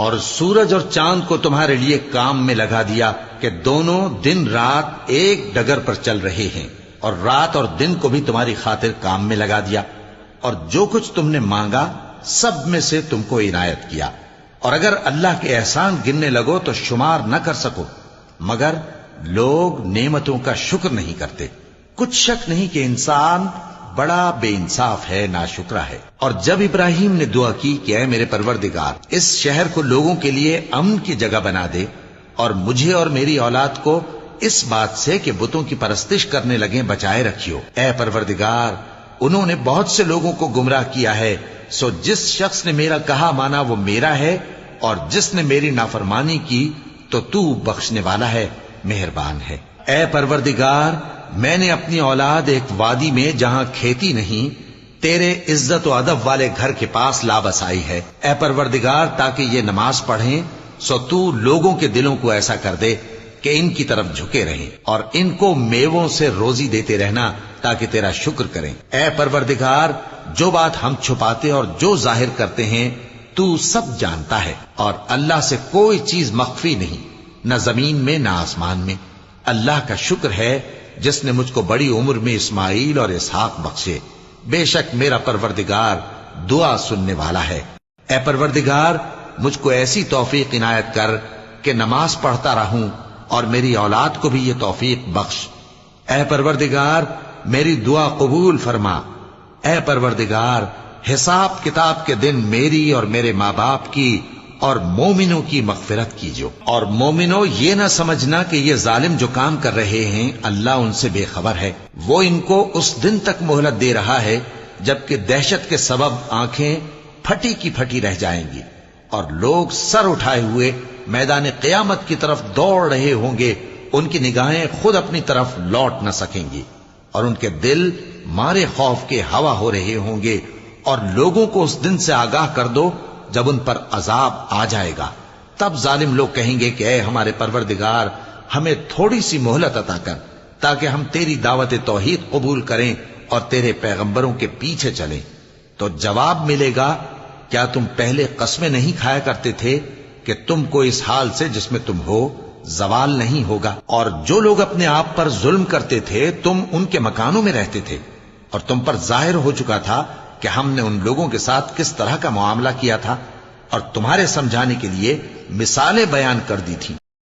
اور سورج اور چاند کو تمہارے لیے کام میں لگا دیا کہ دونوں دن رات ایک ڈگر پر چل رہے ہیں، اور رات اور دن کو بھی تمہاری خاطر کام میں لگا دیا، اور جو کچھ تم نے مانگا سب میں سے تم کو عنایت کیا، اور اگر اللہ کے احسان گننے لگو تو شمار نہ کر سکو، مگر لوگ نعمتوں کا شکر نہیں کرتے۔ کچھ شک نہیں کہ انسان بڑا بے انصاف ہے، ناشکرا ہے۔ اور جب ابراہیم نے دعا کی کہ اے میرے پروردگار، اس شہر کو لوگوں کے لیے امن کی جگہ بنا دے، اور مجھے اور میری اولاد کو اس بات سے کہ بتوں کی پرستش کرنے لگیں بچائے رکھیو۔ اے پروردگار، انہوں نے بہت سے لوگوں کو گمراہ کیا ہے، سو جس شخص نے میرا کہا مانا وہ میرا ہے، اور جس نے میری نافرمانی کی تو تو بخشنے والا ہے، مہربان ہے۔ اے پروردگار، میں نے اپنی اولاد ایک وادی میں جہاں کھیتی نہیں، تیرے عزت و ادب والے گھر کے پاس لا بسائی ہے۔ اے پروردگار، تاکہ یہ نماز پڑھیں، سو تو لوگوں کے دلوں کو ایسا کر دے کہ ان کی طرف جھکے رہیں، اور ان کو میووں سے روزی دیتے رہنا تاکہ تیرا شکر کریں۔ اے پروردگار، جو بات ہم چھپاتے اور جو ظاہر کرتے ہیں تو سب جانتا ہے، اور اللہ سے کوئی چیز مخفی نہیں، نہ زمین میں نہ آسمان میں۔ اللہ کا شکر ہے جس نے مجھ کو بڑی عمر میں اسماعیل اور اسحاق بخشے، بے شک میرا پروردگار دعا سننے والا ہے۔ اے پروردگار، مجھ کو ایسی توفیق عنایت کر کہ نماز پڑھتا رہوں، اور میری اولاد کو بھی یہ توفیق بخش۔ اے پروردگار، میری دعا قبول فرما۔ اے پروردگار، حساب کتاب کے دن میری اور میرے ماں باپ کی اور مومنوں کی مغفرت کیجو۔ اور مومنوں، یہ نہ سمجھنا کہ یہ ظالم جو کام کر رہے ہیں اللہ ان سے بے خبر ہے، وہ ان کو اس دن تک مہلت دے رہا ہے جبکہ دہشت کے سبب آنکھیں پھٹی کی پھٹی رہ جائیں گی، اور لوگ سر اٹھائے ہوئے میدان قیامت کی طرف دوڑ رہے ہوں گے، ان کی نگاہیں خود اپنی طرف لوٹ نہ سکیں گی، اور ان کے دل مارے خوف کے ہوا ہو رہے ہوں گے۔ اور لوگوں کو اس دن سے آگاہ کر دو جب ان پر عذاب آ جائے گا، تب ظالم لوگ کہیں گے کہ اے ہمارے پروردگار، ہمیں تھوڑی سی مہلت عطا کر تاکہ ہم تیری دعوت توحید قبول کریں اور تیرے پیغمبروں کے پیچھے چلیں۔ تو جواب ملے گا، کیا تم پہلے قسمیں نہیں کھایا کرتے تھے کہ تم کو اس حال سے جس میں تم ہو زوال نہیں ہوگا؟ اور جو لوگ اپنے آپ پر ظلم کرتے تھے تم ان کے مکانوں میں رہتے تھے، اور تم پر ظاہر ہو چکا تھا کہ ہم نے ان لوگوں کے ساتھ کس طرح کا معاملہ کیا تھا، اور تمہارے سمجھانے کے لیے مثالیں بیان کر دی تھیں۔